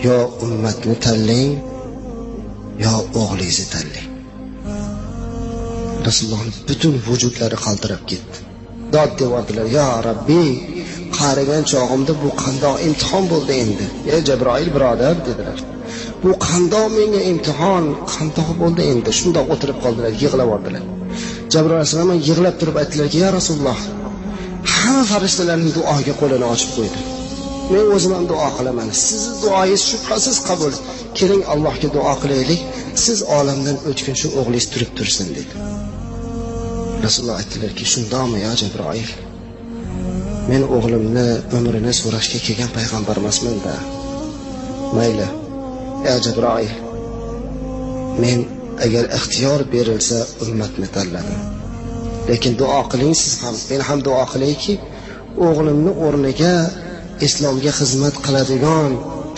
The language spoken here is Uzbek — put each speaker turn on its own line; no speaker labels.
yo ummatni tanlang, yo o'g'lingizni tanlang. Rasulullohning butun vujudlari qaltirab ketdi. Dod devordilar: "Ya Rabbiy, qarigan chog'imda bu qandoq imtihon bo'ldi endi. Ey Jabroil birodar," dedilar. "Bu qandoq menga imtihon, qandoq bo'ldi endi?" Shundoq o'tirib qoldilar, yig'lab oldilar. Jabroil alayhisalom yig'lab turib aytdilarki: "Ya Rasululloh, hamma farishtalarning duoga qo'lini ochib qo'ydi. Men o'zim ham duo qilaman. Sizning duoyingiz shubhasiz qabul. Keling Allohga duo qilaylik. Siz olamdan o'tgan shu o'g'lingiz turib tursin," dedi. Rasululloh aytdilarki: "Shundoqmi ya Jabroil? Men o'g'limni umrini so'rashga kelgan payg'ambar emasman-da. Mayli, ya Jabroil. Men agar ixtiyor berilsa ummatni tanladim. Lekin duo qiling siz ham, men ham duo qilayki, o'g'limni o'rniga islomga xizmat qiladigan